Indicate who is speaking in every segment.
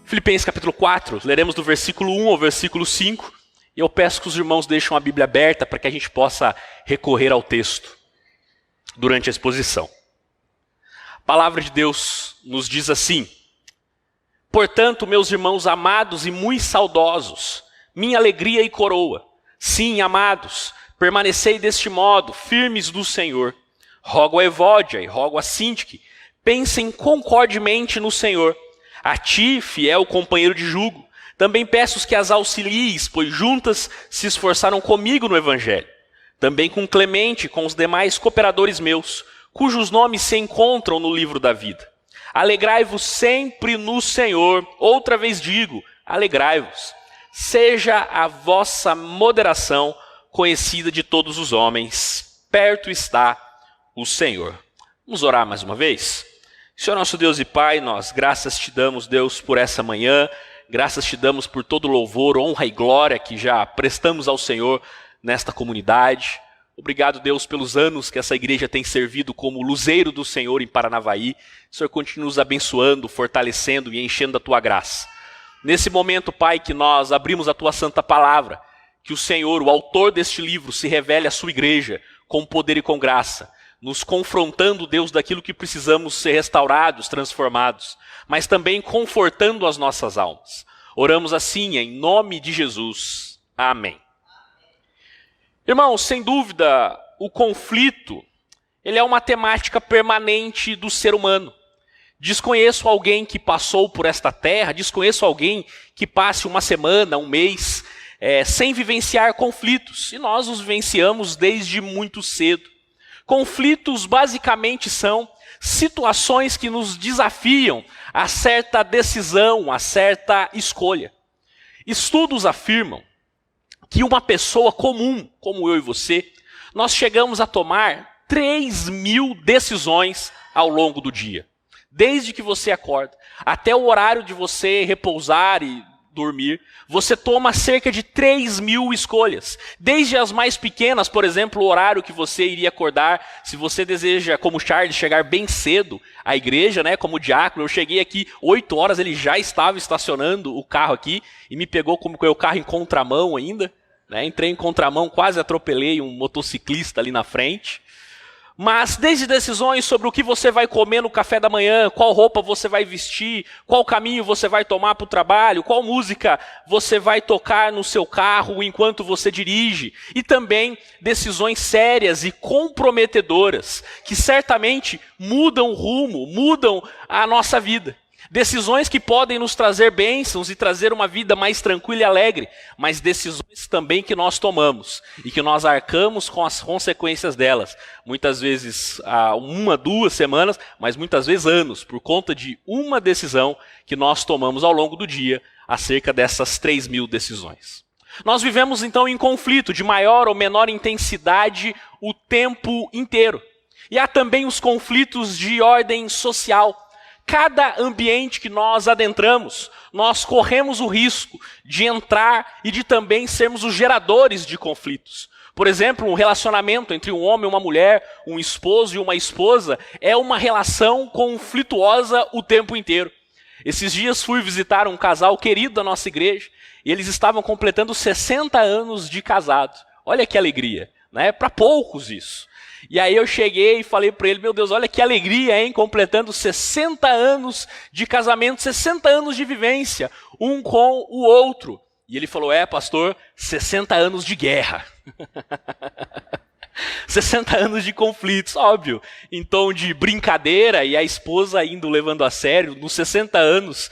Speaker 1: Filipenses capítulo 4, leremos do versículo 1 ao versículo 5. E eu peço que os irmãos deixem a Bíblia aberta para que a gente possa recorrer ao texto durante a exposição. A palavra de Deus nos diz assim: portanto, meus irmãos amados e muito saudosos, minha alegria e coroa, sim, amados, permanecei deste modo, firmes do Senhor. Rogo a Evódia e rogo a Síntique, pensem concordemente no Senhor. A ti, fiel companheiro de jugo, também peço que as auxilies, pois juntas se esforçaram comigo no Evangelho. Também com Clemente, com os demais cooperadores meus, cujos nomes se encontram no livro da vida. Alegrai-vos sempre no Senhor. Outra vez digo, alegrai-vos. Seja a vossa moderação conhecida de todos os homens. Perto está o Senhor. Vamos orar mais uma vez? Senhor nosso Deus e Pai, nós graças te damos, Deus, por essa manhã. Graças te damos por todo louvor, honra e glória que já prestamos ao Senhor nesta comunidade. Obrigado, Deus, pelos anos que essa igreja tem servido como luzeiro do Senhor em Paranavaí. O Senhor continua nos abençoando, fortalecendo e enchendo da tua graça. Nesse momento, Pai, que nós abrimos a tua santa palavra, que o Senhor, o autor deste livro, se revele à sua igreja com poder e com graça, nos confrontando, Deus, daquilo que precisamos ser restaurados, transformados, mas também confortando as nossas almas. Oramos assim, em nome de Jesus. Amém. Irmãos, sem dúvida, o conflito, ele é uma temática permanente do ser humano. Desconheço alguém que passou por esta terra, desconheço alguém que passe uma semana, um mês, sem vivenciar conflitos. E nós os vivenciamos desde muito cedo. Conflitos basicamente são situações que nos desafiam a certa decisão, a certa escolha. Estudos afirmam que uma pessoa comum, como eu e você, nós chegamos a tomar 3.000 decisões ao longo do dia. Desde que você acorda até o horário de você repousar e dormir, você toma cerca de 3.000 escolhas. Desde as mais pequenas, por exemplo, o horário que você iria acordar, se você deseja, como Charles, chegar bem cedo à igreja, né, como diácono. Eu cheguei aqui 8 horas, ele já estava estacionando o carro aqui e me pegou como o carro em contramão ainda. Né, entrei em contramão, quase atropelei um motociclista ali na frente. Mas desde decisões sobre o que você vai comer no café da manhã, qual roupa você vai vestir, qual caminho você vai tomar para o trabalho, qual música você vai tocar no seu carro enquanto você dirige, e também decisões sérias e comprometedoras, que certamente mudam o rumo, mudam a nossa vida. Decisões que podem nos trazer bênçãos e trazer uma vida mais tranquila e alegre, mas decisões também que nós tomamos e que nós arcamos com as consequências delas. Muitas vezes há 1, 2 semanas, mas muitas vezes anos, por conta de uma decisão que nós tomamos ao longo do dia acerca dessas 3.000 decisões. Nós vivemos então em conflito de maior ou menor intensidade o tempo inteiro. E há também os conflitos de ordem social. Cada ambiente que nós adentramos, nós corremos o risco de entrar e de também sermos os geradores de conflitos. Por exemplo, um relacionamento entre um homem e uma mulher, um esposo e uma esposa, é uma relação conflituosa o tempo inteiro. Esses dias fui visitar um casal querido da nossa igreja e eles estavam completando 60 anos de casados. Olha que alegria, né? Para poucos isso. E aí eu cheguei e falei para ele, meu Deus, olha que alegria, hein? Completando 60 anos de casamento, 60 anos de vivência, um com o outro. E ele falou, pastor, 60 anos de guerra. 60 anos de conflitos, óbvio, em tom de brincadeira, e a esposa indo levando a sério, nos 60 anos,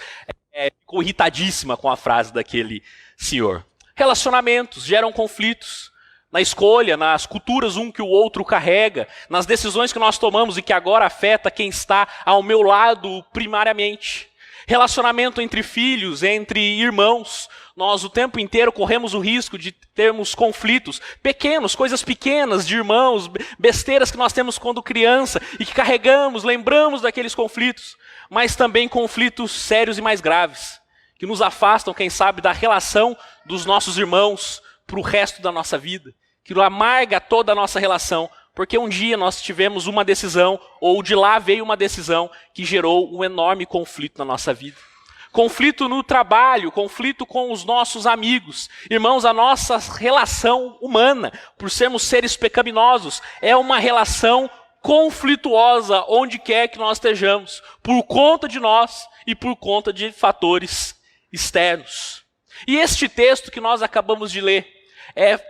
Speaker 1: ficou irritadíssima com a frase daquele senhor. Relacionamentos geram conflitos. Na escolha, nas culturas um que o outro carrega, nas decisões que nós tomamos e que agora afeta quem está ao meu lado primariamente. Relacionamento entre filhos, entre irmãos. Nós o tempo inteiro corremos o risco de termos conflitos pequenos, coisas pequenas de irmãos, besteiras que nós temos quando criança e que carregamos, lembramos daqueles conflitos. Mas também conflitos sérios e mais graves, que nos afastam, quem sabe, da relação dos nossos irmãos para o resto da nossa vida. Que amarga toda a nossa relação, porque um dia nós tivemos uma decisão, ou de lá veio uma decisão que gerou um enorme conflito na nossa vida. conflito no trabalho, conflito com os nossos amigos. Irmãos, a nossa relação humana, por sermos seres pecaminosos, é uma relação conflituosa onde quer que nós estejamos, por conta de nós e por conta de fatores externos. E este texto que nós acabamos de ler,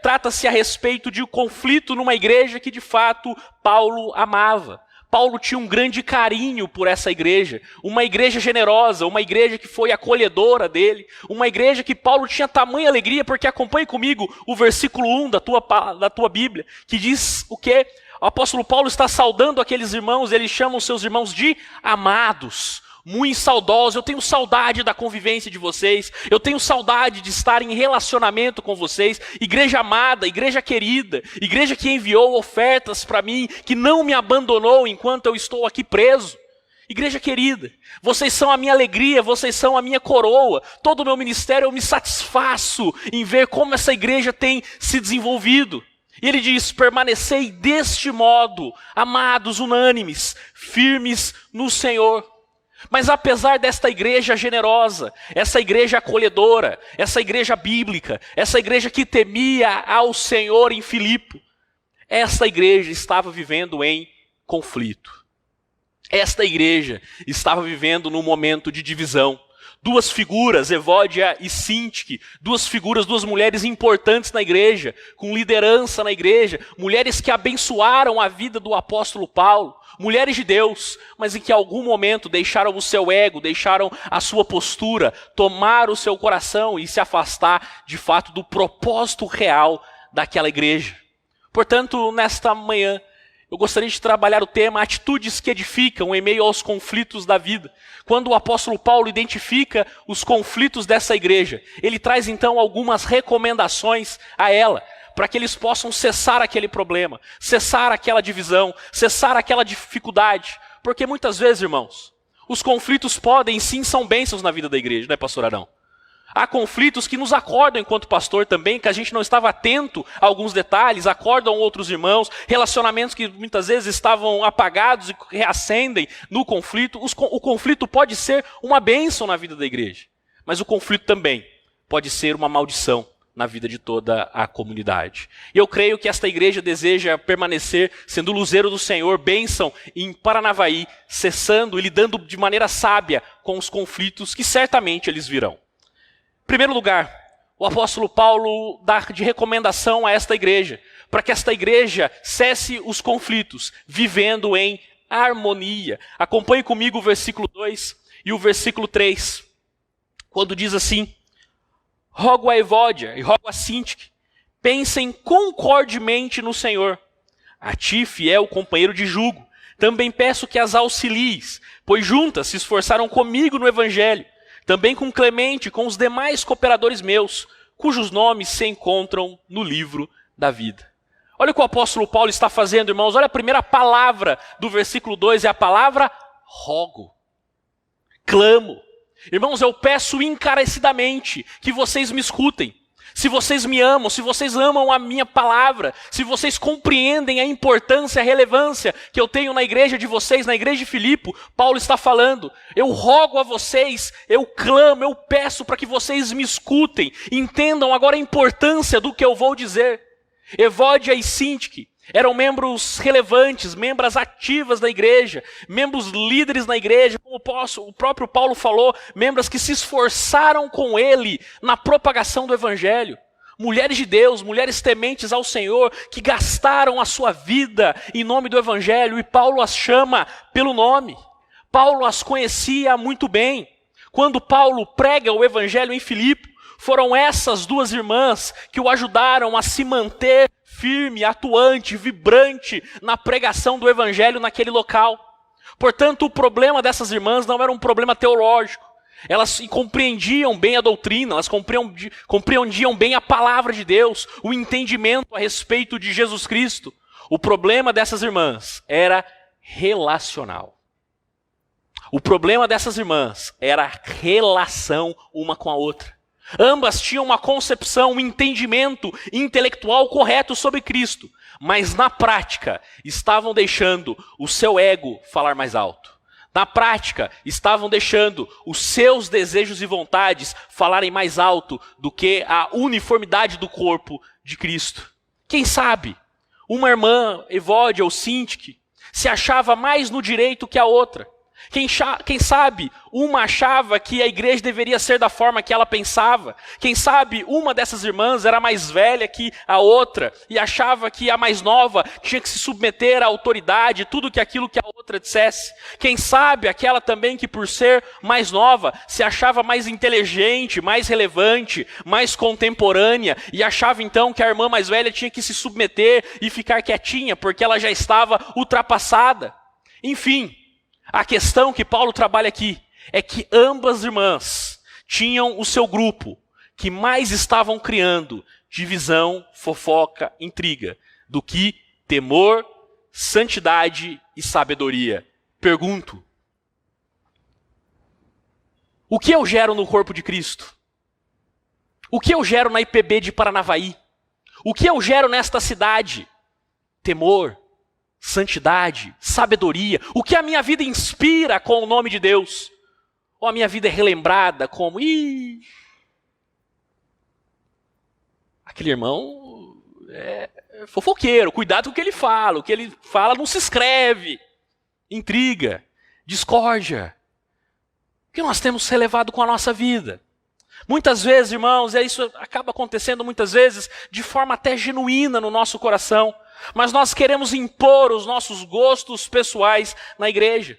Speaker 1: trata-se a respeito de um conflito numa igreja que de fato Paulo amava. Paulo tinha um grande carinho por essa igreja, uma igreja generosa, uma igreja que foi acolhedora dele, uma igreja que Paulo tinha tamanha alegria, porque acompanhe comigo o versículo 1 da tua Bíblia, que diz o quê? O apóstolo Paulo está saudando aqueles irmãos, ele chama os seus irmãos de amados, muito saudosos. Eu tenho saudade da convivência de vocês, eu tenho saudade de estar em relacionamento com vocês, igreja amada, igreja querida, igreja que enviou ofertas para mim, que não me abandonou enquanto eu estou aqui preso. Igreja querida, vocês são a minha alegria, vocês são a minha coroa. Todo o meu ministério eu me satisfaço em ver como essa igreja tem se desenvolvido. E ele diz: permanecei deste modo, amados, unânimes, firmes no Senhor. Mas apesar desta igreja generosa, essa igreja acolhedora, essa igreja bíblica, essa igreja que temia ao Senhor em Filipe, esta igreja estava vivendo em conflito. Esta igreja estava vivendo num momento de divisão. Duas figuras, Evódia e Sintique, duas mulheres importantes na igreja, com liderança na igreja, mulheres que abençoaram a vida do apóstolo Paulo, mulheres de Deus, mas em que em algum momento deixaram o seu ego, deixaram a sua postura, tomar o seu coração e se afastar de fato do propósito real daquela igreja. Portanto, nesta manhã, eu gostaria de trabalhar o tema atitudes que edificam em meio aos conflitos da vida. Quando o apóstolo Paulo identifica os conflitos dessa igreja, ele traz então algumas recomendações a ela, para que eles possam cessar aquele problema, cessar aquela divisão, cessar aquela dificuldade. Porque muitas vezes, irmãos, os conflitos podem sim são bênçãos na vida da igreja, não é, pastor Arão? Há conflitos que nos acordam enquanto pastor também, que a gente não estava atento a alguns detalhes, acordam outros irmãos, relacionamentos que muitas vezes estavam apagados e reacendem no conflito. O conflito pode ser uma bênção na vida da igreja, mas o conflito também pode ser uma maldição na vida de toda a comunidade. E eu creio que esta igreja deseja permanecer sendo luzeiro do Senhor, bênção em Paranavaí, cessando e lidando de maneira sábia com os conflitos que certamente eles virão. Em primeiro lugar, o apóstolo Paulo dá de recomendação a esta igreja, para que esta igreja cesse os conflitos, vivendo em harmonia. Acompanhe comigo o versículo 2 e o versículo 3, quando diz assim: rogo a Evódia e rogo a Sintique, pensem concordemente no Senhor. A ti, fiel companheiro de jugo, também peço que as auxilies, pois juntas se esforçaram comigo no evangelho, também com Clemente, com os demais cooperadores meus, cujos nomes se encontram no livro da vida. Olha o que o apóstolo Paulo está fazendo, irmãos. Olha a primeira palavra do versículo 2, é a palavra rogo. Clamo. Irmãos, eu peço encarecidamente que vocês me escutem. Se vocês me amam, se vocês amam a minha palavra, se vocês compreendem a importância, a relevância que eu tenho na igreja de vocês, na igreja de Filipe, Paulo está falando: eu rogo a vocês, eu clamo, eu peço para que vocês me escutem, entendam agora a importância do que eu vou dizer. Evódia e Sintique eram membros relevantes, membros ativas da igreja, membros líderes na igreja, como o próprio Paulo falou, membros que se esforçaram com ele na propagação do evangelho. Mulheres de Deus, mulheres tementes ao Senhor, que gastaram a sua vida em nome do evangelho, e Paulo as chama pelo nome. Paulo as conhecia muito bem. Quando Paulo prega o evangelho em Filipe, foram essas duas irmãs que o ajudaram a se manter firme, atuante, vibrante na pregação do evangelho naquele local. Portanto, o problema dessas irmãs não era um problema teológico. Elas compreendiam bem a doutrina, elas compreendiam bem a palavra de Deus, o entendimento a respeito de Jesus Cristo. O problema dessas irmãs era relacional. O problema dessas irmãs era a relação uma com a outra. Ambas tinham uma concepção, um entendimento intelectual correto sobre Cristo, mas na prática estavam deixando o seu ego falar mais alto. Na prática, estavam deixando os seus desejos e vontades falarem mais alto do que a uniformidade do corpo de Cristo. Quem sabe, uma irmã, Evódia ou Sintique, se achava mais no direito que a outra. Quem sabe, uma achava que a igreja deveria ser da forma que ela pensava. Quem sabe, uma dessas irmãs era mais velha que a outra e achava que a mais nova tinha que se submeter à autoridade, tudo que aquilo que a outra dissesse. Quem sabe, aquela também que por ser mais nova se achava mais inteligente, mais relevante, mais contemporânea e achava então que a irmã mais velha tinha que se submeter e ficar quietinha porque ela já estava ultrapassada. Enfim, a questão que Paulo trabalha aqui é que ambas irmãs tinham o seu grupo que mais estavam criando divisão, fofoca, intriga, do que temor, santidade e sabedoria. Pergunto: o que eu gero no corpo de Cristo? O que eu gero na IPB de Paranavaí? O que eu gero nesta cidade? Temor, santidade, sabedoria, o que a minha vida inspira com o nome de Deus? Ou a minha vida é relembrada como, aquele irmão é fofoqueiro, cuidado com o que ele fala não se escreve, intriga, discórdia. O que nós temos relevado com a nossa vida? Muitas vezes, irmãos, isso acaba acontecendo muitas vezes de forma até genuína no nosso coração, mas nós queremos impor os nossos gostos pessoais na igreja.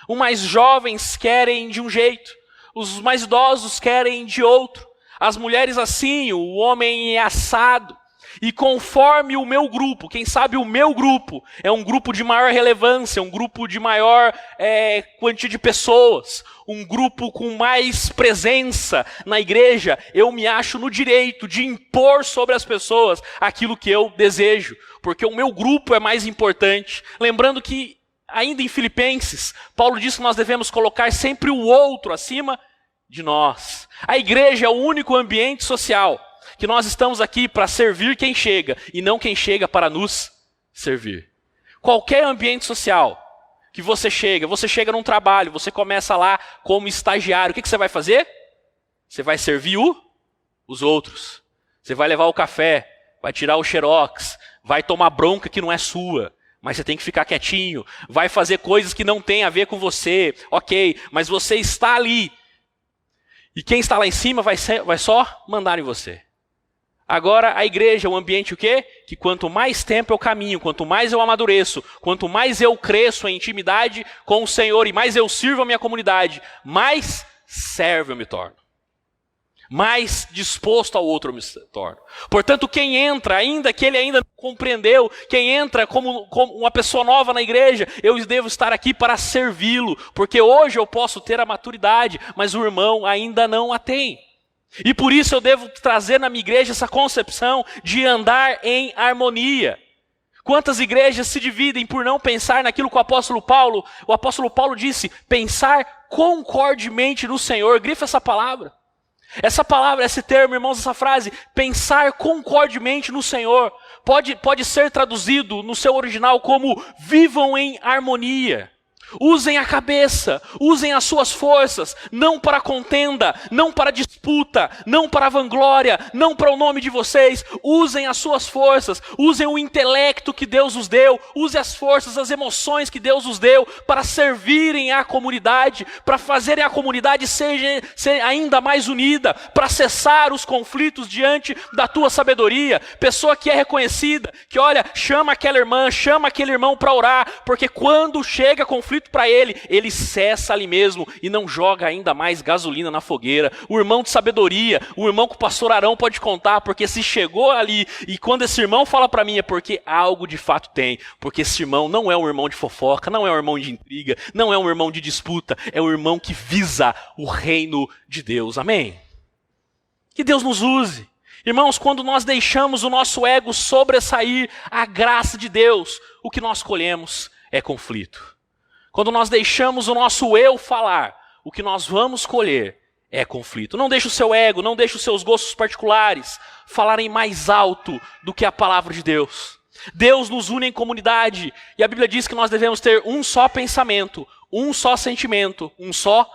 Speaker 1: Os mais jovens querem de um jeito, os mais idosos querem de outro, as mulheres assim, o homem é assado. E conforme o meu grupo, quem sabe o meu grupo é um grupo de maior relevância, um grupo de maior quantia de pessoas, um grupo com mais presença na igreja, eu me acho no direito de impor sobre as pessoas aquilo que eu desejo, porque o meu grupo é mais importante. Lembrando que, ainda em Filipenses, Paulo diz que nós devemos colocar sempre o outro acima de nós. A igreja é o único ambiente social que nós estamos aqui para servir quem chega, e não quem chega para nos servir. Qualquer ambiente social que você chega num trabalho, você começa lá como estagiário, o que você vai fazer? Você vai servir os outros. Você vai levar o café, vai tirar o xerox, vai tomar bronca que não é sua, mas você tem que ficar quietinho, vai fazer coisas que não tem a ver com você, ok, mas você está ali. E quem está lá em cima vai só mandar em você. Agora, a igreja é um ambiente o quê? Que quanto mais tempo eu caminho, quanto mais eu amadureço, quanto mais eu cresço em intimidade com o Senhor e mais eu sirvo a minha comunidade, mais servo eu me torno. Mais disposto ao outro eu me torno. Portanto, quem entra, ainda que ele ainda não compreendeu, quem entra como uma pessoa nova na igreja, eu devo estar aqui para servi-lo, porque hoje eu posso ter a maturidade, mas o irmão ainda não a tem. E por isso eu devo trazer na minha igreja essa concepção de andar em harmonia. Quantas igrejas se dividem por não pensar naquilo que o apóstolo Paulo disse, pensar concordemente no Senhor. Grifa essa palavra. Essa palavra, esse termo, irmãos, essa frase, pensar concordemente no Senhor, pode ser traduzido no seu original como vivam em harmonia. Usem a cabeça, usem as suas forças, não para contenda, não para disputa, não para vanglória, não para o nome de vocês. Usem as suas forças, usem o intelecto que Deus os deu, usem as forças, as emoções que Deus os deu para servirem à comunidade, para fazerem a comunidade ser ainda mais unida, para cessar os conflitos diante da tua sabedoria. Pessoa que é reconhecida, que olha, chama aquela irmã, chama aquele irmão para orar, porque quando chega conflito para ele cessa ali mesmo e não joga ainda mais gasolina na fogueira. O irmão de sabedoria, o irmão que o pastor Arão pode contar, porque se chegou ali e quando esse irmão fala para mim é porque algo de fato tem, porque esse irmão não é um irmão de fofoca, não é um irmão de intriga, não é um irmão de disputa, é um irmão que visa o reino de Deus. Amém? Que Deus nos use. Irmãos, quando nós deixamos o nosso ego sobressair a graça de Deus, o que nós colhemos é conflito. Quando nós deixamos o nosso eu falar, o que nós vamos colher é conflito. Não deixe o seu ego, não deixe os seus gostos particulares falarem mais alto do que a palavra de Deus. Deus nos une em comunidade e a Bíblia diz que nós devemos ter um só pensamento, um só sentimento, um só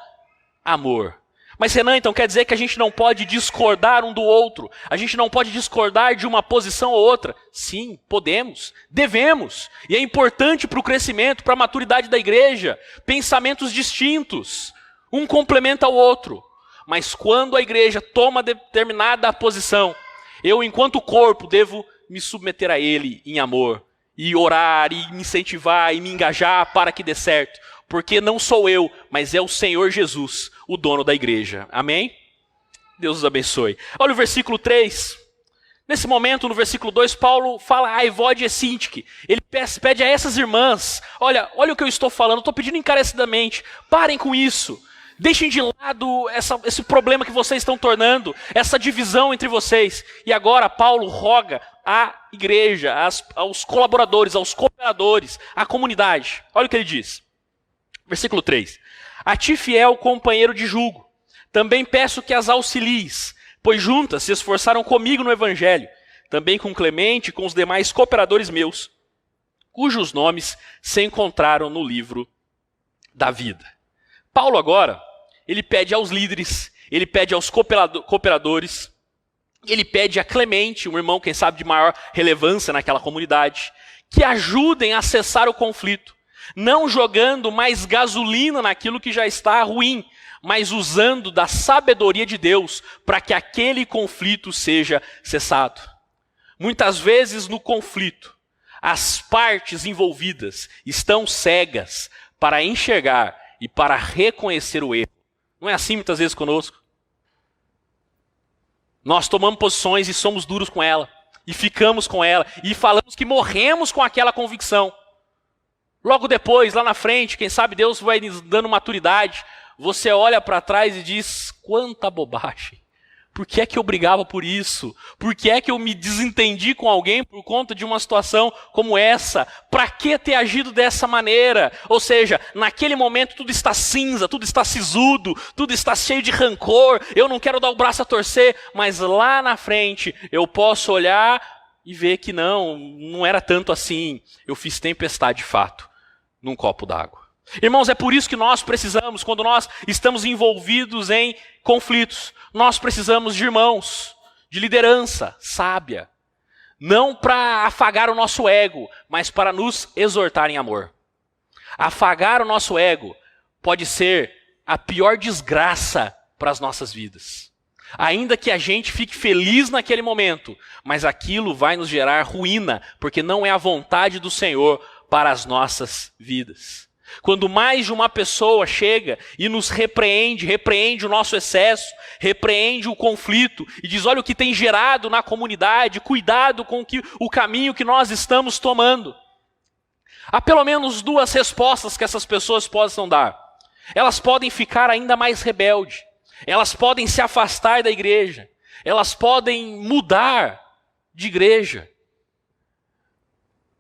Speaker 1: amor. Mas Renan, então quer dizer que a gente não pode discordar um do outro? A gente não pode discordar de uma posição ou outra? Sim, podemos, devemos. E é importante para o crescimento, para a maturidade da igreja. Pensamentos distintos, um complementa o outro. Mas quando a igreja toma determinada posição, eu, enquanto corpo, devo me submeter a ele em amor. E orar, e me incentivar, e me engajar para que dê certo. Porque não sou eu, mas é o Senhor Jesus, o dono da igreja. Amém? Deus os abençoe. Olha o versículo 3. Nesse momento, no versículo 2, Paulo fala a Aivode e Sintique. Ele pede a essas irmãs, olha o que eu estou falando, eu estou pedindo encarecidamente, parem com isso. Deixem de lado esse problema que vocês estão tornando, essa divisão entre vocês. E agora Paulo roga à igreja, aos colaboradores, aos cooperadores, à comunidade. Olha o que ele diz. Versículo 3. A ti, fiel companheiro de jugo, também peço que as auxilies, pois juntas se esforçaram comigo no evangelho, também com Clemente e com os demais cooperadores meus, cujos nomes se encontraram no livro da vida. Paulo agora, ele pede aos líderes, ele pede aos cooperadores, ele pede a Clemente, um irmão, quem sabe, de maior relevância naquela comunidade, que ajudem a cessar o conflito, não jogando mais gasolina naquilo que já está ruim, mas usando da sabedoria de Deus para que aquele conflito seja cessado. Muitas vezes no conflito, as partes envolvidas estão cegas para enxergar e para reconhecer o erro. Não é assim muitas vezes conosco? Nós tomamos posições e somos duros com ela, e ficamos com ela, e falamos que morremos com aquela convicção. Logo depois, lá na frente, quem sabe Deus vai nos dando maturidade, você olha para trás e diz, quanta bobagem. Por que é que eu brigava por isso? Por que é que eu me desentendi com alguém por conta de uma situação como essa? Para que ter agido dessa maneira? Ou seja, naquele momento tudo está cinza, tudo está sisudo, tudo está cheio de rancor, eu não quero dar o braço a torcer, mas lá na frente eu posso olhar e ver que não era tanto assim. Eu fiz tempestade de fato num copo d'água. Irmãos, é por isso que nós precisamos, quando nós estamos envolvidos em conflitos, nós precisamos de irmãos, de liderança sábia. Não para afagar o nosso ego, mas para nos exortar em amor. Afagar o nosso ego pode ser a pior desgraça para as nossas vidas. Ainda que a gente fique feliz naquele momento, mas aquilo vai nos gerar ruína, porque não é a vontade do Senhor para as nossas vidas. Quando mais de uma pessoa chega e nos repreende o nosso excesso, repreende o conflito e diz, olha o que tem gerado na comunidade, cuidado com o caminho que nós estamos tomando. Há pelo menos duas respostas que essas pessoas possam dar. Elas podem ficar ainda mais rebeldes, elas podem se afastar da igreja, elas podem mudar de igreja.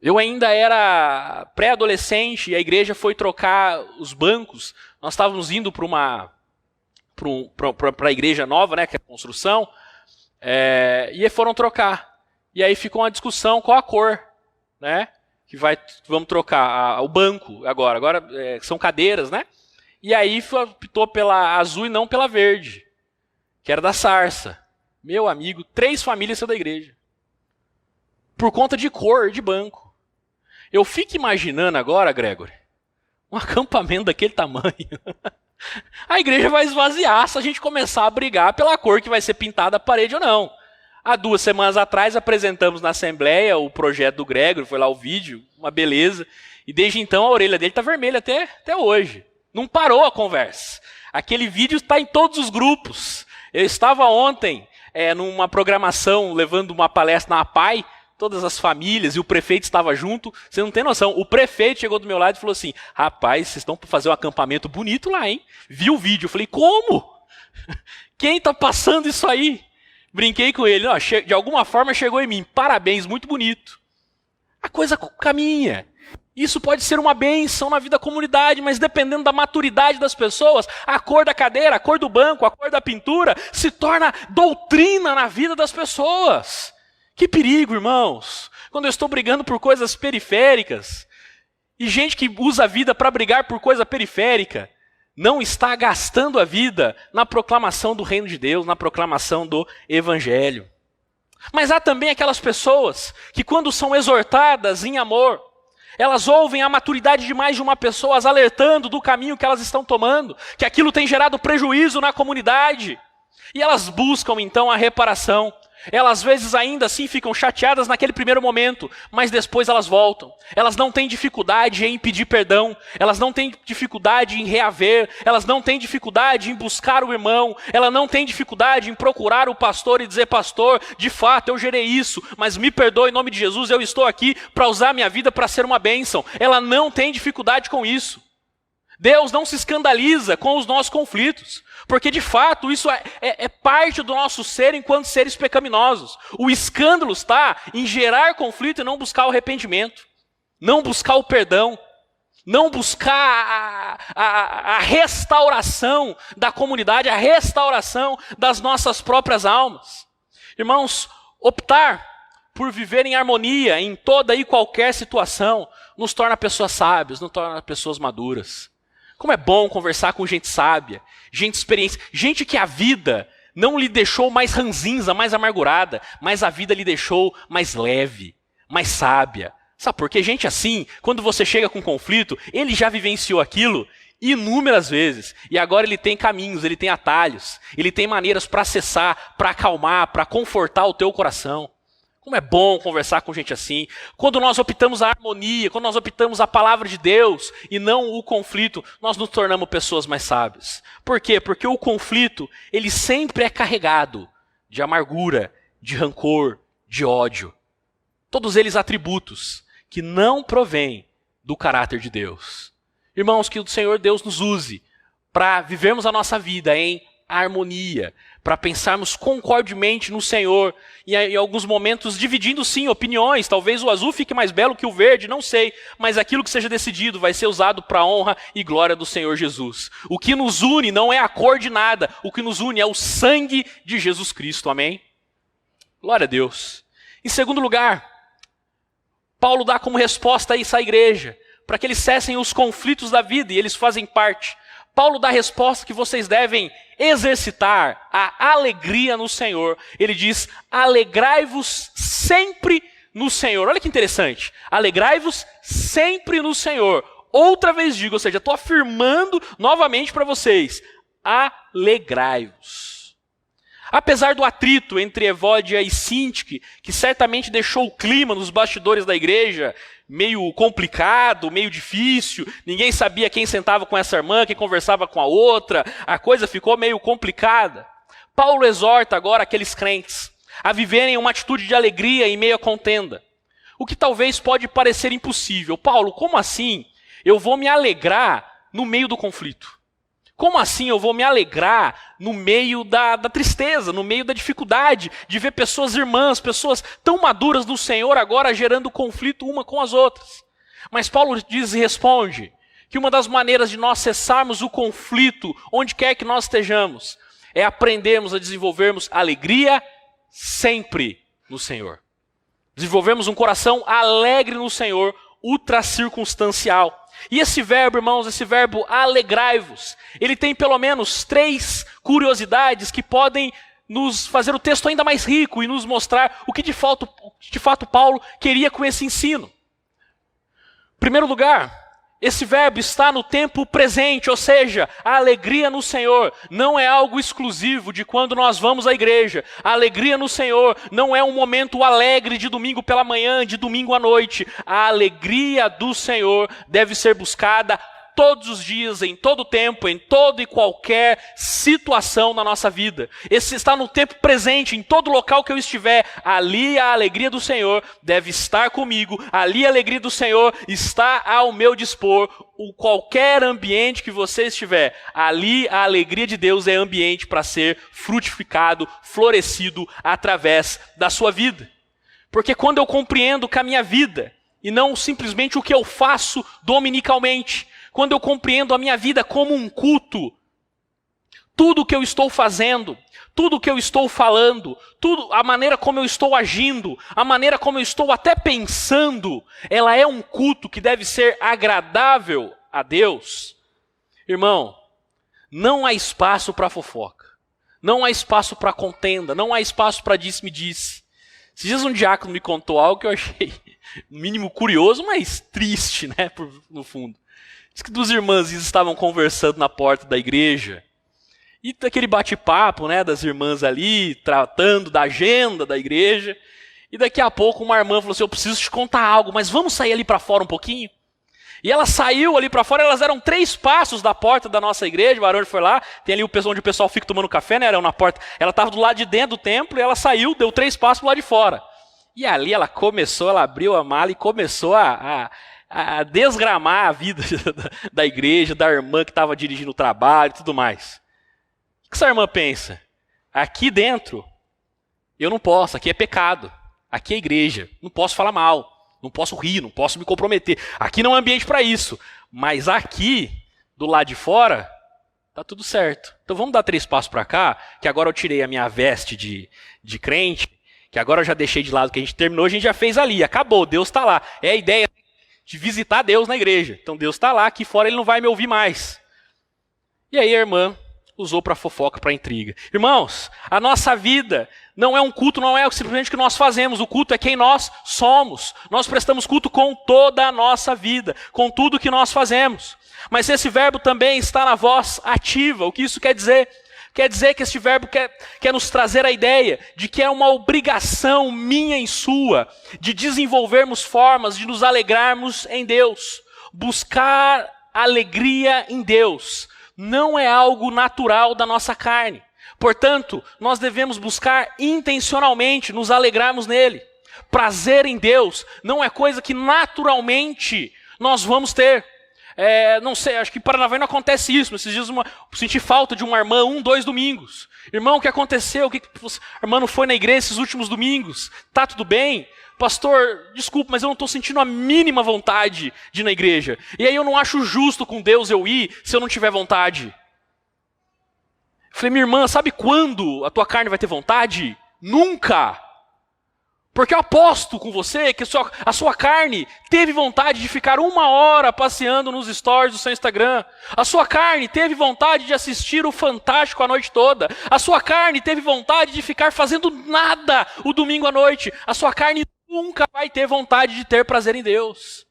Speaker 1: Eu ainda era pré-adolescente e a igreja foi trocar os bancos. Nós estávamos indo para a igreja nova, né, que é a construção, e foram trocar. E aí ficou uma discussão qual a cor, né, vamos trocar o banco agora. Agora são cadeiras, né? E aí optou pela azul e não pela verde, que era da Sarça. Meu amigo, 3 famílias são da igreja. Por conta de cor de banco. Eu fico imaginando agora, Gregory, um acampamento daquele tamanho. A igreja vai esvaziar se a gente começar a brigar pela cor que vai ser pintada a parede ou não. Há 2 semanas atrás apresentamos na Assembleia o projeto do Gregory, foi lá o vídeo, uma beleza. E desde então a orelha dele está vermelha até hoje. Não parou a conversa. Aquele vídeo está em todos os grupos. Eu estava ontem numa programação levando uma palestra na APAI, todas as famílias, e o prefeito estava junto. Você não tem noção. O prefeito chegou do meu lado e falou assim, rapaz, vocês estão para fazer um acampamento bonito lá, hein? Viu o vídeo? Eu falei, como? Quem está passando isso aí? Brinquei com ele. Não, de alguma forma chegou em mim. Parabéns, muito bonito. A coisa caminha. Isso pode ser uma bênção na vida da comunidade, mas dependendo da maturidade das pessoas, a cor da cadeira, a cor do banco, a cor da pintura, se torna doutrina na vida das pessoas. Que perigo, irmãos, quando eu estou brigando por coisas periféricas. E gente que usa a vida para brigar por coisa periférica não está gastando a vida na proclamação do reino de Deus, na proclamação do evangelho. Mas há também aquelas pessoas que, quando são exortadas em amor, elas ouvem a maturidade de mais de uma pessoa as alertando do caminho que elas estão tomando, que aquilo tem gerado prejuízo na comunidade. E elas buscam então a reparação. Elas às vezes ainda assim ficam chateadas naquele primeiro momento, mas depois elas voltam. Elas não têm dificuldade em pedir perdão, elas não têm dificuldade em reaver, elas não têm dificuldade em buscar o irmão, ela não tem dificuldade em procurar o pastor e dizer: pastor, de fato eu gerei isso, mas me perdoe em nome de Jesus, eu estou aqui para usar minha vida para ser uma bênção. Ela não tem dificuldade com isso. Deus não se escandaliza com os nossos conflitos, porque de fato isso é parte do nosso ser enquanto seres pecaminosos. O escândalo está em gerar conflito e não buscar o arrependimento, não buscar o perdão, não buscar a restauração da comunidade, a restauração das nossas próprias almas. Irmãos, optar por viver em harmonia em toda e qualquer situação nos torna pessoas sábias, nos torna pessoas maduras. Como é bom conversar com gente sábia, gente experiente, gente que a vida não lhe deixou mais ranzinza, mais amargurada, mas a vida lhe deixou mais leve, mais sábia. Sabe por quê? Gente assim, quando você chega com conflito, ele já vivenciou aquilo inúmeras vezes. E agora ele tem caminhos, ele tem atalhos, ele tem maneiras para acessar, para acalmar, para confortar o teu coração. Como é bom conversar com gente assim. Quando nós optamos a harmonia, quando nós optamos a palavra de Deus e não o conflito, nós nos tornamos pessoas mais sábias. Por quê? Porque o conflito, ele sempre é carregado de amargura, de rancor, de ódio. Todos eles atributos que não provêm do caráter de Deus. Irmãos, que o Senhor Deus nos use para vivermos a nossa vida em harmonia, para pensarmos concordemente no Senhor, e em alguns momentos dividindo sim opiniões, talvez o azul fique mais belo que o verde, não sei, mas aquilo que seja decidido vai ser usado para a honra e glória do Senhor Jesus. O que nos une não é a cor de nada, o que nos une é o sangue de Jesus Cristo, amém? Glória a Deus. Em segundo lugar, Paulo dá como resposta a isso à igreja, para que eles cessem os conflitos da vida, e eles fazem parte. Paulo dá a resposta que vocês devem exercitar a alegria no Senhor. Ele diz: alegrai-vos sempre no Senhor. Olha que interessante. Alegrai-vos sempre no Senhor. Outra vez digo, ou seja, estou afirmando novamente para vocês: alegrai-vos. Apesar do atrito entre Evódia e Sintique, que certamente deixou o clima nos bastidores da igreja meio complicado, meio difícil, ninguém sabia quem sentava com essa irmã, quem conversava com a outra, a coisa ficou meio complicada. Paulo exorta agora aqueles crentes a viverem uma atitude de alegria em meio à contenda, o que talvez pode parecer impossível. Paulo, como assim eu vou me alegrar no meio do conflito? Como assim eu vou me alegrar no meio da tristeza, no meio da dificuldade de ver pessoas irmãs, pessoas tão maduras no Senhor agora gerando conflito uma com as outras? Mas Paulo diz e responde que uma das maneiras de nós cessarmos o conflito, onde quer que nós estejamos, é aprendermos a desenvolvermos alegria sempre no Senhor. Desenvolvermos um coração alegre no Senhor, ultracircunstancial. E esse verbo, irmãos, esse verbo alegrai-vos, ele tem pelo menos 3 curiosidades que podem nos fazer o texto ainda mais rico e nos mostrar o que de fato Paulo queria com esse ensino. Em primeiro lugar, esse verbo está no tempo presente, ou seja, a alegria no Senhor não é algo exclusivo de quando nós vamos à igreja. A alegria no Senhor não é um momento alegre de domingo pela manhã, de domingo à noite. A alegria do Senhor deve ser buscada todos os dias, em todo tempo, em toda e qualquer situação na nossa vida. Esse está no tempo presente, em todo local que eu estiver. Ali a alegria do Senhor deve estar comigo. Ali a alegria do Senhor está ao meu dispor. Qualquer ambiente que você estiver, ali a alegria de Deus é ambiente para ser frutificado, florescido através da sua vida. Porque quando eu compreendo que a minha vida, e não simplesmente o que eu faço dominicalmente, quando eu compreendo a minha vida como um culto, Tudo que eu estou fazendo, tudo que eu estou falando, tudo, a maneira como eu estou agindo, a maneira como eu estou até pensando, ela é um culto que deve ser agradável a Deus. Irmão, não há espaço para fofoca, não há espaço para contenda, não há espaço para disse-me-disse. Esses dias um diácono me contou algo que eu achei, no mínimo curioso, mas triste, né, no fundo. Diz que duas irmãs estavam conversando na porta da igreja, e aquele bate-papo, né, das irmãs ali, tratando da agenda da igreja. E daqui a pouco uma irmã falou assim, eu preciso te contar algo, mas vamos sair ali para fora um pouquinho? E ela saiu ali para fora, elas eram 3 passos da porta da nossa igreja, o Barão foi lá, tem ali onde o pessoal fica tomando café, né, era na porta. Ela estava do lado de dentro do templo e ela saiu, deu 3 passos pro lado de fora. E ali ela abriu a mala e começou a desgramar a vida da igreja, da irmã que estava dirigindo o trabalho e tudo mais. O que essa irmã pensa? Aqui dentro, eu não posso, aqui é pecado. Aqui é igreja, não posso falar mal, não posso rir, não posso me comprometer. Aqui não é ambiente para isso. Mas aqui, do lado de fora, tá tudo certo. Então vamos dar 3 passos para cá, que agora eu tirei a minha veste de crente, que agora eu já deixei de lado o que a gente terminou, a gente já fez ali, acabou, Deus está lá. É a ideia de visitar Deus na igreja. Então Deus está lá, aqui fora ele não vai me ouvir mais. E aí a irmã usou para fofoca, para intriga. Irmãos, a nossa vida não é um culto, não é simplesmente o que nós fazemos. O culto é quem nós somos. Nós prestamos culto com toda a nossa vida, com tudo que nós fazemos. Mas esse verbo também está na voz ativa. O que isso quer dizer? Quer dizer que este verbo quer nos trazer a ideia de que é uma obrigação minha e sua de desenvolvermos formas de nos alegrarmos em Deus. Buscar alegria em Deus não é algo natural da nossa carne. Portanto, nós devemos buscar intencionalmente nos alegrarmos nele. Prazer em Deus não é coisa que naturalmente nós vamos ter. Não sei, acho que em Paranavaí não acontece isso. Esses dias senti falta de uma irmã 2 domingos. Irmão, o que aconteceu? A irmã não foi na igreja esses últimos domingos? Tá tudo bem? Pastor, desculpa, mas eu não estou sentindo a mínima vontade de ir na igreja. E aí eu não acho justo com Deus eu ir se eu não tiver vontade. Falei, minha irmã, sabe quando a tua carne vai ter vontade? Nunca! Porque eu aposto com você que a sua carne teve vontade de ficar 1 hora passeando nos stories do seu Instagram. A sua carne teve vontade de assistir o Fantástico a noite toda. A sua carne teve vontade de ficar fazendo nada o domingo à noite. A sua carne nunca vai ter vontade de ter prazer em Deus.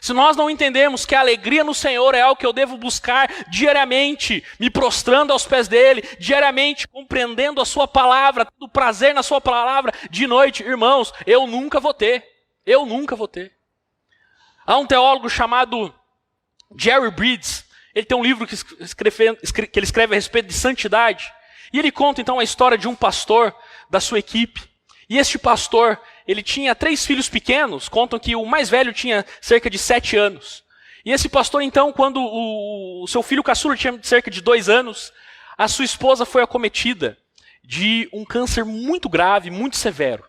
Speaker 1: Se nós não entendemos que a alegria no Senhor é algo que eu devo buscar diariamente, me prostrando aos pés dele, diariamente compreendendo a sua palavra, tendo prazer na sua palavra, de noite, irmãos, eu nunca vou ter. Eu nunca vou ter. Há um teólogo chamado Jerry Bridges, ele tem um livro que ele escreve a respeito de santidade, e ele conta então a história de um pastor da sua equipe, e este pastor, ele tinha 3 filhos pequenos, contam que o mais velho tinha cerca de 7 anos. E esse pastor então, quando o seu filho caçula tinha cerca de 2 anos, a sua esposa foi acometida de um câncer muito grave, muito severo,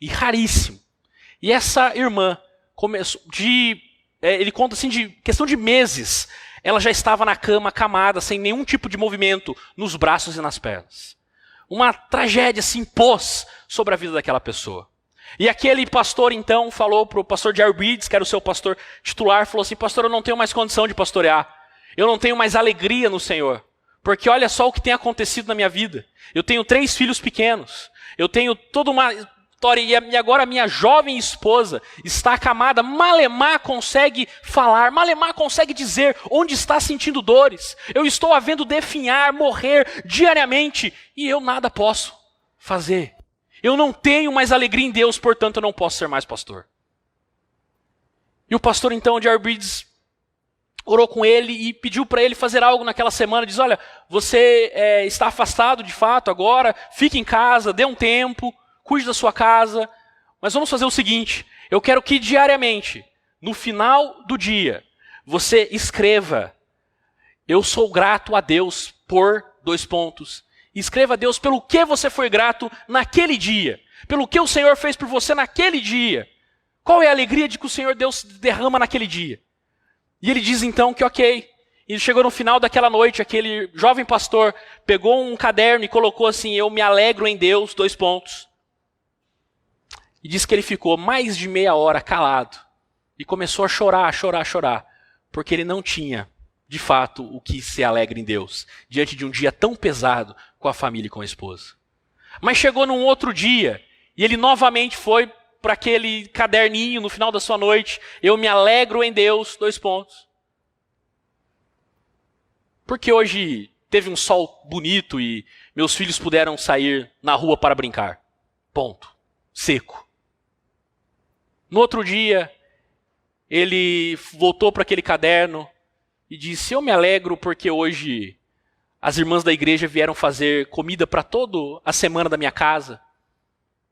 Speaker 1: e raríssimo. E essa irmã, começou ele conta assim, de questão de meses, ela já estava na cama, acamada, sem nenhum tipo de movimento nos braços e nas pernas. Uma tragédia se impôs sobre a vida daquela pessoa. E aquele pastor então falou para o pastor Jerry Bridges, que era o seu pastor titular, falou assim, pastor, eu não tenho mais condição de pastorear. Eu não tenho mais alegria no Senhor. Porque olha só o que tem acontecido na minha vida. Eu tenho 3 filhos pequenos. Eu tenho toda uma história. E agora a minha jovem esposa está acamada. Malemar consegue falar. Malemar consegue dizer onde está sentindo dores. Eu estou a vendo definhar, morrer diariamente. E eu nada posso fazer. Eu não tenho mais alegria em Deus, portanto eu não posso ser mais pastor. E o pastor então, Jerry Bridges, orou com ele e pediu para ele fazer algo naquela semana. Diz, olha, você está afastado de fato agora, fique em casa, dê um tempo, cuide da sua casa. Mas vamos fazer o seguinte, eu quero que diariamente, no final do dia, você escreva, eu sou grato a Deus por ... Escreva a Deus pelo que você foi grato naquele dia. Pelo que o Senhor fez por você naquele dia. Qual é a alegria de que o Senhor Deus derrama naquele dia? E ele diz então que ok. E chegou no final daquela noite, aquele jovem pastor pegou um caderno e colocou assim: eu me alegro em Deus, 2 pontos. E disse que ele ficou mais de meia hora calado. E começou a chorar, porque ele não tinha, de fato, o que se alegra em Deus, diante de um dia tão pesado com a família e com a esposa. Mas chegou num outro dia, e ele novamente foi para aquele caderninho no final da sua noite: eu me alegro em Deus, 2 pontos. Porque hoje teve um sol bonito e meus filhos puderam sair na rua para brincar. Ponto. Seco. No outro dia, ele voltou para aquele caderno e disse: eu me alegro porque hoje as irmãs da igreja vieram fazer comida para toda a semana da minha casa.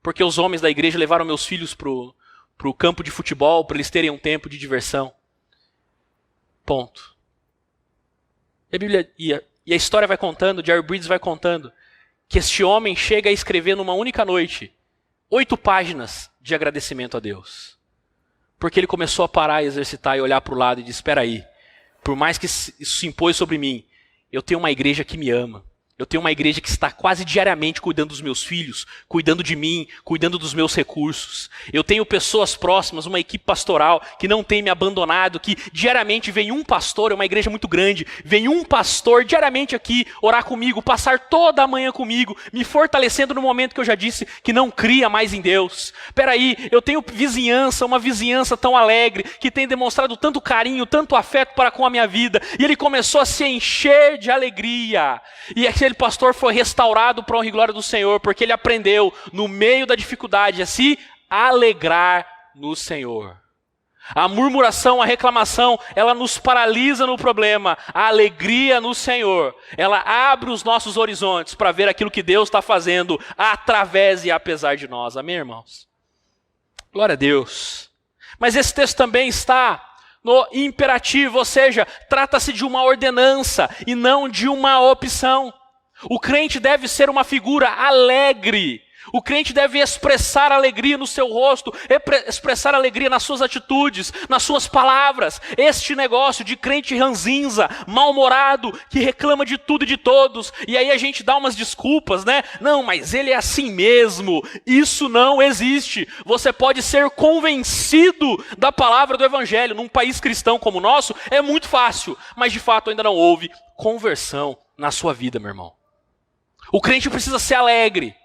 Speaker 1: Porque os homens da igreja levaram meus filhos para o campo de futebol, para eles terem um tempo de diversão. Ponto. E a Bíblia e a história vai contando, Jerry Bridges vai contando, que este homem chega a escrever numa única noite 8 páginas de agradecimento a Deus. Porque ele começou a parar e exercitar e olhar para o lado e disse: espera aí, por mais que isso se impôs sobre mim, eu tenho uma igreja que me ama. Eu tenho uma igreja que está quase diariamente cuidando dos meus filhos, cuidando de mim, cuidando dos meus recursos. Eu tenho pessoas próximas, uma equipe pastoral que não tem me abandonado, que diariamente vem um pastor, é uma igreja muito grande, vem um pastor diariamente aqui orar comigo, passar toda a manhã comigo, me fortalecendo no momento que eu já disse que não cria mais em Deus. Peraí, eu tenho vizinhança, uma vizinhança tão alegre, que tem demonstrado tanto carinho, tanto afeto para com a minha vida. E ele começou a se encher de alegria. E aquele pastor foi restaurado para a honra e glória do Senhor, porque ele aprendeu, no meio da dificuldade, a se alegrar no Senhor. A murmuração, a reclamação, ela nos paralisa no problema. A alegria no Senhor, ela abre os nossos horizontes para ver aquilo que Deus está fazendo através e apesar de nós. Amém, irmãos? Glória a Deus. Mas esse texto também está no imperativo, ou seja, trata-se de uma ordenança e não de uma opção. O crente deve ser uma figura alegre. O crente deve expressar alegria no seu rosto, expressar alegria nas suas atitudes, nas suas palavras. Este negócio de crente ranzinza, mal-humorado, que reclama de tudo e de todos, e aí a gente dá umas desculpas, né? Não, mas ele é assim mesmo. Isso não existe. Você pode ser convencido da palavra do evangelho. Num país cristão como o nosso, é muito fácil, mas de fato ainda não houve conversão na sua vida, meu irmão. O crente precisa ser alegre.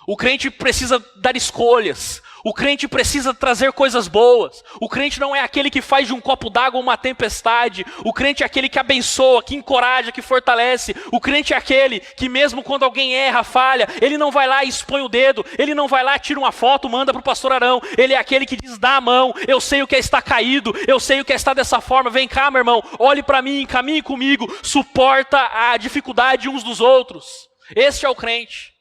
Speaker 1: O crente precisa dar escolhas. O crente precisa trazer coisas boas. O crente não é aquele que faz de um copo d'água uma tempestade. O crente é aquele que abençoa, que encoraja, que fortalece. O crente é aquele que mesmo quando alguém erra, falha, ele não vai lá e expõe o dedo. Ele não vai lá, tira uma foto, manda para o pastor Arão. Ele é aquele que diz: dá a mão, eu sei o que é estar caído, eu sei o que é estar dessa forma. Vem cá, meu irmão, olhe para mim, caminhe comigo. Suporta a dificuldade uns dos outros. Este é o crente.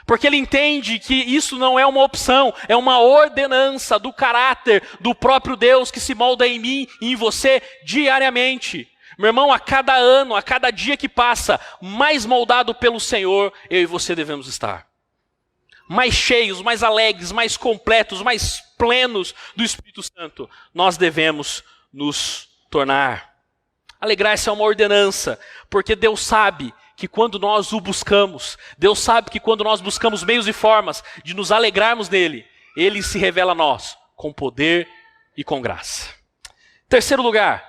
Speaker 1: Porque ele entende que isso não é uma opção, é uma ordenança do caráter do próprio Deus que se molda em mim e em você diariamente. Meu irmão, a cada ano, a cada dia que passa, mais moldado pelo Senhor, eu e você devemos estar. Mais cheios, mais alegres, mais completos, mais plenos do Espírito Santo, nós devemos nos tornar. Alegrar-se é uma ordenança, porque Deus sabe que quando nós o buscamos, Deus sabe que quando nós buscamos meios e formas de nos alegrarmos nele, ele se revela a nós com poder e com graça. Terceiro lugar,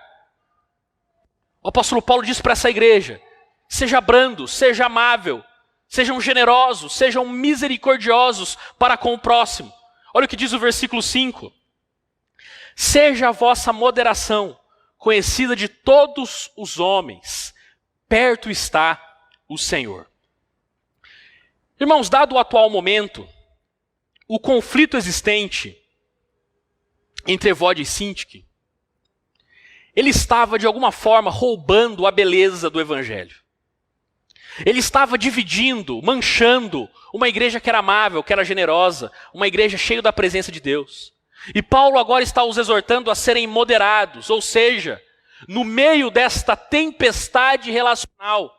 Speaker 1: o apóstolo Paulo diz para essa igreja: seja brando, seja amável, sejam generosos, sejam misericordiosos para com o próximo. Olha o que diz o versículo 5. Seja a vossa moderação conhecida de todos os homens, perto está o Senhor. Irmãos, dado o atual momento, o conflito existente entre Evode e Sintique, ele estava de alguma forma roubando a beleza do evangelho. Ele estava dividindo, manchando uma igreja que era amável, que era generosa, uma igreja cheia da presença de Deus. E Paulo agora está os exortando a serem moderados, ou seja, no meio desta tempestade relacional,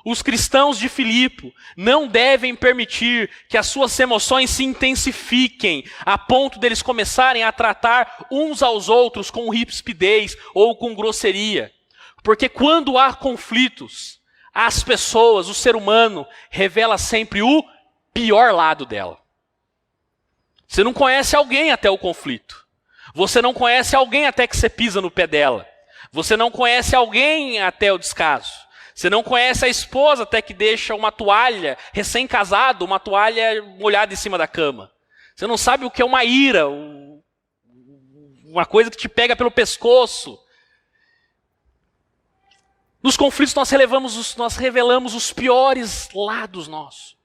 Speaker 1: os cristãos de Filipe não devem permitir que as suas emoções se intensifiquem a ponto deles começarem a tratar uns aos outros com rispidez ou com grosseria. Porque quando há conflitos, as pessoas, o ser humano, revela sempre o pior lado dela. Você não conhece alguém até o conflito. Você não conhece alguém até que você pisa no pé dela. Você não conhece alguém até o descaso. Você não conhece a esposa até que deixa uma toalha, recém-casado, uma toalha molhada em cima da cama. Você não sabe o que é uma ira, uma coisa que te pega pelo pescoço. Nos conflitos nós revelamos os piores lados nossos.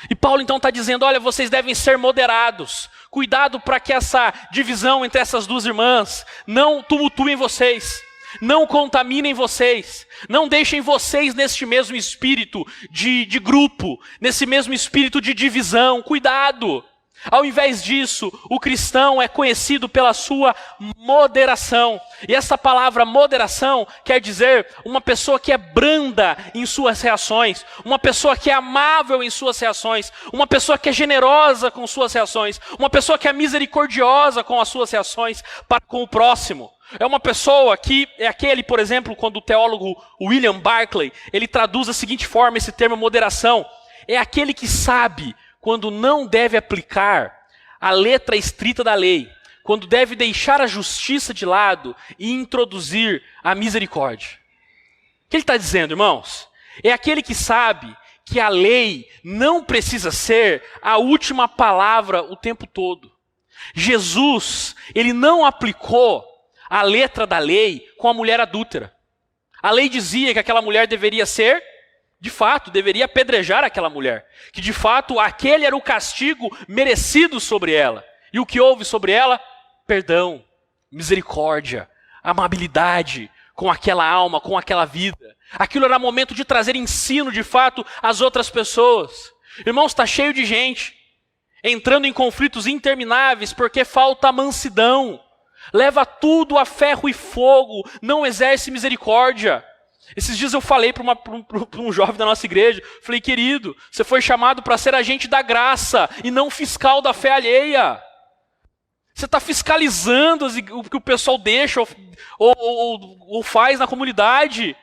Speaker 1: E Paulo então está dizendo, olha, vocês devem ser moderados. Cuidado para que essa divisão entre essas duas irmãs não tumultuem vocês. Não contaminem vocês. Não deixem vocês neste mesmo espírito de grupo. Nesse mesmo espírito de divisão. Cuidado. Ao invés disso, o cristão é conhecido pela sua moderação. E essa palavra moderação quer dizer uma pessoa que é branda em suas reações, uma pessoa que é amável em suas reações, uma pessoa que é generosa com suas reações, uma pessoa que é misericordiosa com as suas reações para com o próximo. É uma pessoa que é aquele, por exemplo, quando o teólogo William Barclay, ele traduz da seguinte forma esse termo moderação, é aquele que sabe quando não deve aplicar a letra estrita da lei, quando deve deixar a justiça de lado e introduzir a misericórdia. O que ele está dizendo, irmãos? É aquele que sabe que a lei não precisa ser a última palavra o tempo todo. Jesus, ele não aplicou a letra da lei com a mulher adúltera. A lei dizia que aquela mulher deveria ser, de fato, deveria apedrejar aquela mulher. Que de fato aquele era o castigo merecido sobre ela. E o que houve sobre ela? Perdão, misericórdia, amabilidade com aquela alma, com aquela vida. Aquilo era momento de trazer ensino de fato às outras pessoas. Irmãos, está cheio de gente entrando em conflitos intermináveis porque falta mansidão. Leva tudo a ferro e fogo, não exerce misericórdia. Esses dias eu falei para um jovem da nossa igreja, falei, querido, você foi chamado para ser agente da graça e não fiscal da fé alheia. Você está fiscalizando o que o pessoal deixa ou faz na comunidade,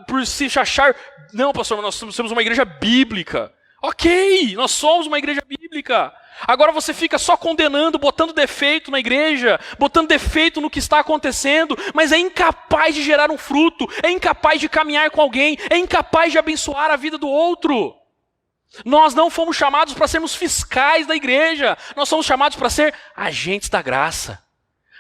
Speaker 1: por se achar, não pastor, nós somos uma igreja bíblica. Ok, nós somos uma igreja bíblica. Agora você fica só condenando, botando defeito na igreja, botando defeito no que está acontecendo, mas é incapaz de gerar um fruto, é incapaz de caminhar com alguém, é incapaz de abençoar a vida do outro. Nós não fomos chamados para sermos fiscais da igreja, nós somos chamados para ser agentes da graça,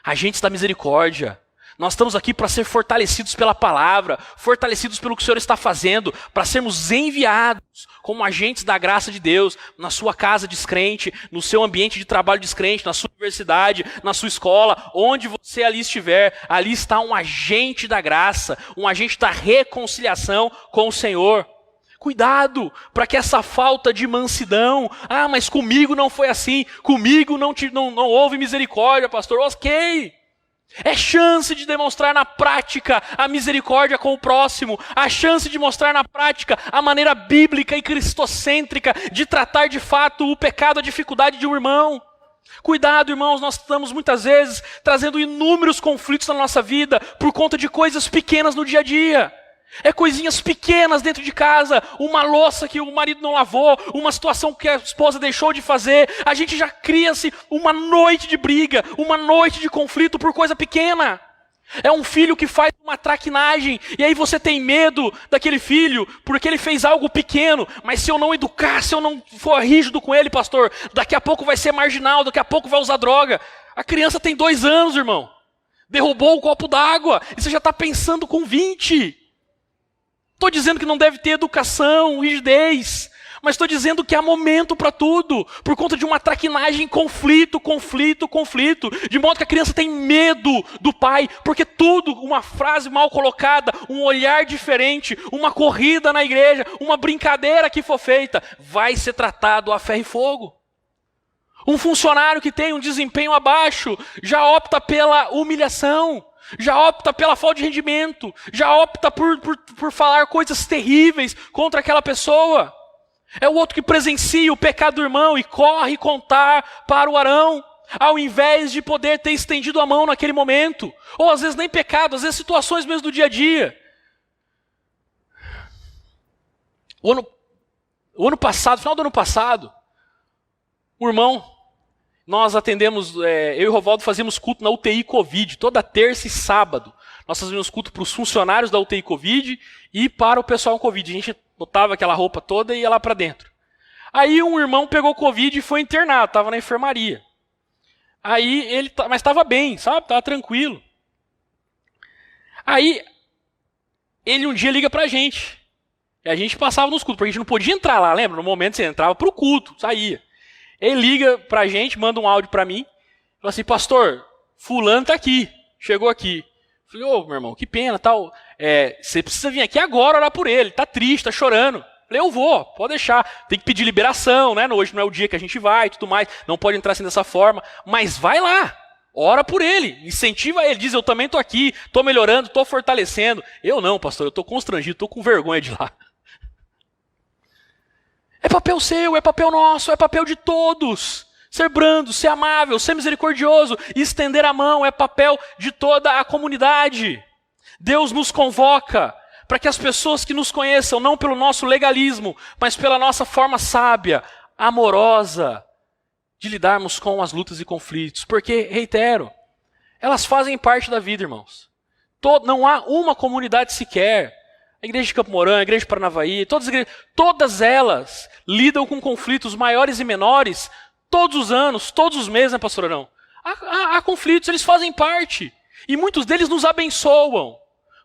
Speaker 1: agentes da misericórdia. Nós estamos aqui para ser fortalecidos pela palavra, fortalecidos pelo que o Senhor está fazendo, para sermos enviados como agentes da graça de Deus, na sua casa descrente, no seu ambiente de trabalho descrente, na sua universidade, na sua escola, onde você ali estiver, ali está um agente da graça, um agente da reconciliação com o Senhor. Cuidado para que essa falta de mansidão, mas comigo não foi assim, comigo não houve misericórdia, pastor, ok. É chance de demonstrar na prática a misericórdia com o próximo, a chance de mostrar na prática a maneira bíblica e cristocêntrica de tratar de fato o pecado, a dificuldade de um irmão. Cuidado, irmãos, nós estamos muitas vezes trazendo inúmeros conflitos na nossa vida por conta de coisas pequenas no dia a dia. É coisinhas pequenas dentro de casa, uma louça que o marido não lavou, uma situação que a esposa deixou de fazer. A gente já cria-se uma noite de briga, uma noite de conflito por coisa pequena. É um filho que faz uma traquinagem e aí você tem medo daquele filho porque ele fez algo pequeno. Mas se eu não educar, se eu não for rígido com ele, pastor, daqui a pouco vai ser marginal, daqui a pouco vai usar droga. A criança tem 2 anos, irmão. Derrubou o copo d'água e você já está pensando com 20. Estou dizendo que não deve ter educação, rigidez, mas estou dizendo que há momento para tudo, por conta de uma traquinagem, conflito, de modo que a criança tem medo do pai, porque tudo, uma frase mal colocada, um olhar diferente, uma corrida na igreja, uma brincadeira que for feita, vai ser tratado a ferro e fogo. Um funcionário que tem um desempenho abaixo, já opta pela humilhação, já opta pela falta de rendimento, já opta por falar coisas terríveis contra aquela pessoa. É o outro que presencia o pecado do irmão e corre contar para o Arão, ao invés de poder ter estendido a mão naquele momento. Ou às vezes nem pecado, às vezes situações mesmo do dia a dia. O ano passado, final do ano passado, o irmão, nós atendemos, eu e o Rovaldo fazíamos culto na UTI Covid, toda terça e sábado. Nós fazíamos culto para os funcionários da UTI Covid e para o pessoal com Covid. A gente botava aquela roupa toda e ia lá para dentro. Aí um irmão pegou Covid e foi internado, estava na enfermaria. Aí mas estava bem, sabe? Estava tranquilo. Aí ele um dia liga pra gente. E a gente passava nos cultos, porque a gente não podia entrar lá, lembra? No momento você entrava pro culto, saía. Ele liga pra gente, manda um áudio pra mim. Fala assim, pastor, fulano tá aqui, chegou aqui. Eu falei, ô, meu irmão, que pena, tal. Você precisa vir aqui agora orar por ele, tá triste, tá chorando. Eu falei, eu vou, pode deixar. Tem que pedir liberação, né? Hoje não é o dia que a gente vai e tudo mais. Não pode entrar assim dessa forma. Mas vai lá, ora por ele, incentiva ele. Diz, eu também tô aqui, tô melhorando, tô fortalecendo. Eu não, pastor, eu tô constrangido, tô com vergonha de ir lá. É papel seu, é papel nosso, é papel de todos. Ser brando, ser amável, ser misericordioso, estender a mão é papel de toda a comunidade. Deus nos convoca para que as pessoas que nos conheçam, não pelo nosso legalismo, mas pela nossa forma sábia, amorosa, de lidarmos com as lutas e conflitos. Porque, reitero, elas fazem parte da vida, irmãos. Não há uma comunidade sequer. A igreja de Campo Mourão, a igreja de Paranavaí, todas elas lidam com conflitos maiores e menores todos os anos, todos os meses, né, pastor Arão? Há conflitos, eles fazem parte. E muitos deles nos abençoam.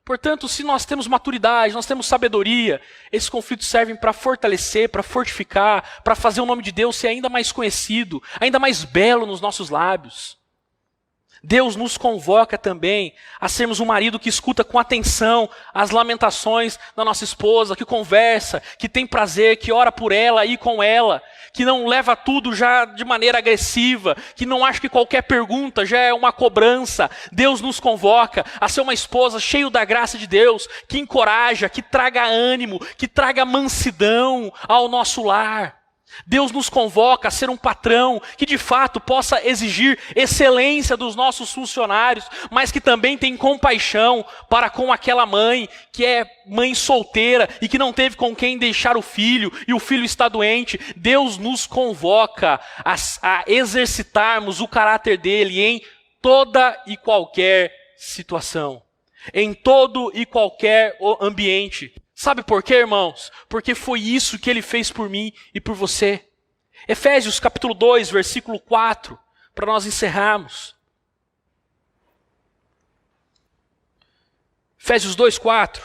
Speaker 1: Portanto, se nós temos maturidade, nós temos sabedoria, esses conflitos servem para fortalecer, para fortificar, para fazer o nome de Deus ser ainda mais conhecido, ainda mais belo nos nossos lábios. Deus nos convoca também a sermos um marido que escuta com atenção as lamentações da nossa esposa, que conversa, que tem prazer, que ora por ela e com ela, que não leva tudo já de maneira agressiva, que não acha que qualquer pergunta já é uma cobrança. Deus nos convoca a ser uma esposa cheia da graça de Deus, que encoraja, que traga ânimo, que traga mansidão ao nosso lar. Deus nos convoca a ser um patrão que de fato possa exigir excelência dos nossos funcionários, mas que também tem compaixão para com aquela mãe que é mãe solteira e que não teve com quem deixar o filho e o filho está doente. Deus nos convoca a exercitarmos o caráter dele em toda e qualquer situação, em todo e qualquer ambiente. Sabe por quê, irmãos? Porque foi isso que ele fez por mim e por você. Efésios capítulo 2, versículo 4, para nós encerrarmos. Efésios 2, 4.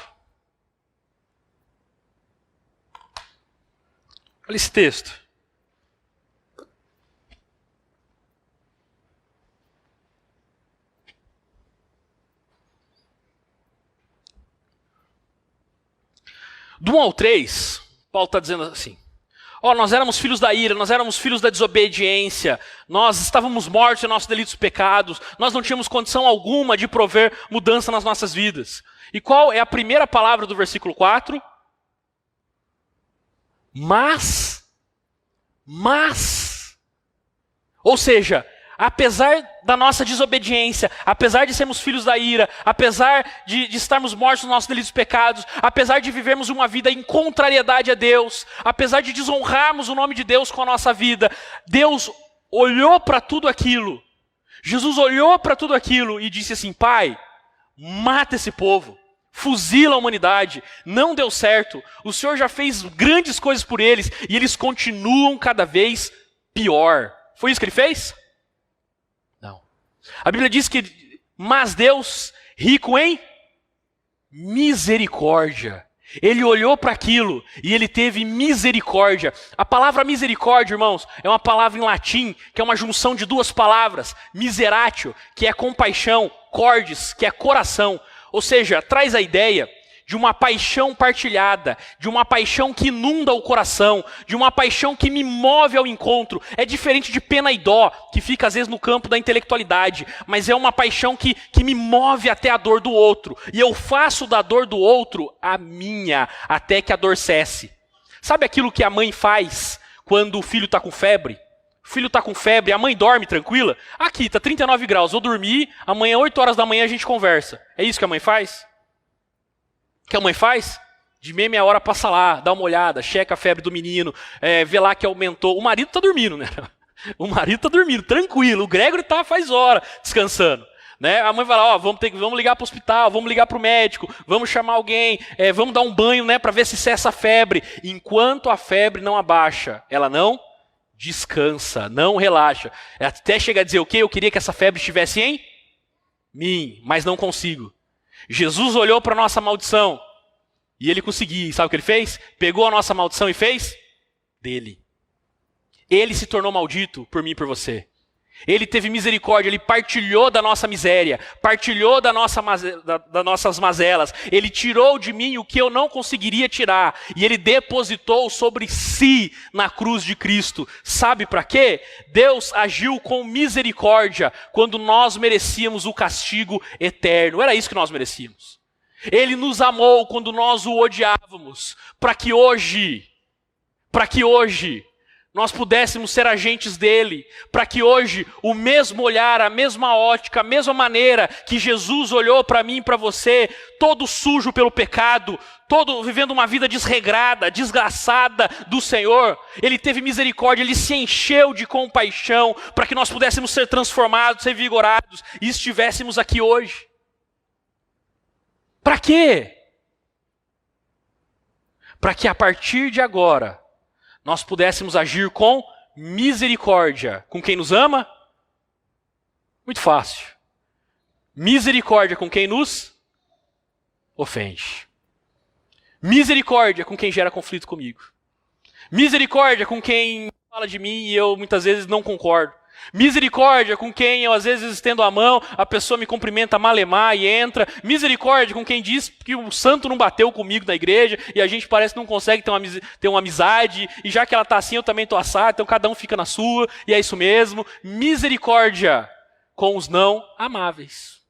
Speaker 1: Olha esse texto. Do 1 ao 3, Paulo está dizendo assim, nós éramos filhos da ira, nós éramos filhos da desobediência, nós estávamos mortos em nossos delitos e pecados, nós não tínhamos condição alguma de prover mudança nas nossas vidas. E qual é a primeira palavra do versículo 4? Mas, ou seja, apesar da nossa desobediência, apesar de sermos filhos da ira, apesar de estarmos mortos nos nossos delitos e pecados, apesar de vivermos uma vida em contrariedade a Deus, apesar de desonrarmos o nome de Deus com a nossa vida, Deus olhou para tudo aquilo, Jesus olhou para tudo aquilo e disse assim, Pai, mata esse povo, fuzila a humanidade, não deu certo, o Senhor já fez grandes coisas por eles e eles continuam cada vez pior. Foi isso que ele fez? A Bíblia diz que, mas Deus, rico em misericórdia. Ele olhou para aquilo e ele teve misericórdia. A palavra misericórdia, irmãos, é uma palavra em latim, que é uma junção de duas palavras. Miseratio, que é compaixão, cordis, que é coração. Ou seja, traz a ideia de uma paixão partilhada, de uma paixão que inunda o coração, de uma paixão que me move ao encontro. É diferente de pena e dó, que fica às vezes no campo da intelectualidade, mas é uma paixão que me move até a dor do outro, e eu faço da dor do outro a minha, até que a dor cesse. Sabe aquilo que a mãe faz quando o filho está com febre? O filho está com febre, a mãe dorme tranquila? Aqui, está 39 graus, vou dormir, amanhã 8 horas da manhã a gente conversa. É isso que a mãe faz? Que a mãe faz? De meia hora passa lá, dá uma olhada, checa a febre do menino, vê lá que aumentou. O marido tá dormindo, né? O marido tá dormindo, tranquilo. O Gregory tá faz hora descansando. Né? A mãe vai lá, vamos ligar para o hospital, vamos ligar para o médico, vamos chamar alguém, vamos dar um banho, né, para ver se cessa a febre. Enquanto a febre não abaixa, ela não descansa, não relaxa. Até chega a dizer o quê? Eu queria que essa febre estivesse em mim, mas não consigo. Jesus olhou para a nossa maldição e ele conseguia. E sabe o que ele fez? Pegou a nossa maldição e fez dele. Ele se tornou maldito por mim e por você. Ele teve misericórdia, ele partilhou da nossa miséria, partilhou das nossas mazelas. Ele tirou de mim o que eu não conseguiria tirar. E ele depositou sobre si na cruz de Cristo. Sabe para quê? Deus agiu com misericórdia quando nós merecíamos o castigo eterno. Era isso que nós merecíamos. Ele nos amou quando nós o odiávamos, para que hoje nós pudéssemos ser agentes dele, para que hoje o mesmo olhar, a mesma ótica, a mesma maneira que Jesus olhou para mim e para você, todo sujo pelo pecado, todo vivendo uma vida desregrada, desgraçada do Senhor, ele teve misericórdia, ele se encheu de compaixão, para que nós pudéssemos ser transformados, ser vigorados e estivéssemos aqui hoje. Para quê? Para que a partir de agora, nós pudéssemos agir com misericórdia. Com quem nos ama? Muito fácil. Misericórdia com quem nos ofende. Misericórdia com quem gera conflito comigo. Misericórdia com quem fala de mim e eu muitas vezes não concordo. Misericórdia com quem eu às vezes estendo a mão, a pessoa me cumprimenta malemar e entra. Misericórdia com quem diz que o santo não bateu comigo na igreja e a gente parece que não consegue ter uma amizade, e já que ela está assim eu também estou assado, então cada um fica na sua e é isso mesmo. Misericórdia com os não amáveis.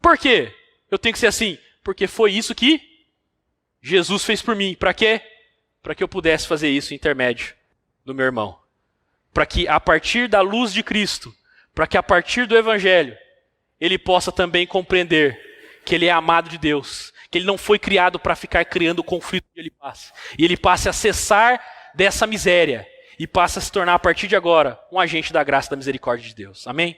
Speaker 1: Por quê? Eu tenho que ser assim? Porque foi isso que Jesus fez por mim. Para quê? Para que eu pudesse fazer isso em intermédio do meu irmão. Para que a partir da luz de Cristo, para que a partir do Evangelho, ele possa também compreender que ele é amado de Deus, que ele não foi criado para ficar criando o conflito que ele passa. E ele passe a cessar dessa miséria e passe a se tornar, a partir de agora, um agente da graça e da misericórdia de Deus. Amém?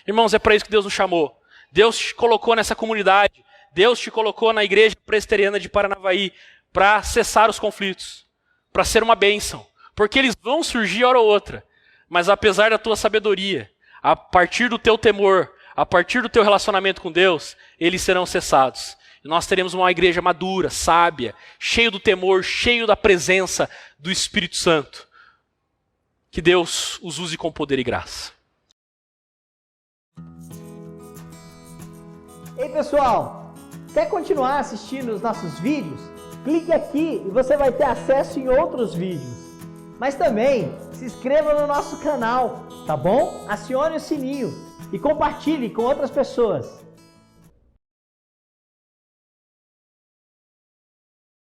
Speaker 1: Irmãos, é para isso que Deus nos chamou. Deus te colocou nessa comunidade, Deus te colocou na igreja presbiteriana de Paranavaí para cessar os conflitos, para ser uma bênção. Porque eles vão surgir hora ou outra. Mas apesar da tua sabedoria, a partir do teu temor, a partir do teu relacionamento com Deus, eles serão cessados. E nós teremos uma igreja madura, sábia, cheio do temor, cheio da presença do Espírito Santo. Que Deus os use com poder e graça.
Speaker 2: Ei pessoal, quer continuar assistindo os nossos vídeos? Clique aqui e você vai ter acesso em outros vídeos. Mas também se inscreva no nosso canal, tá bom? Acione o sininho e compartilhe com outras pessoas.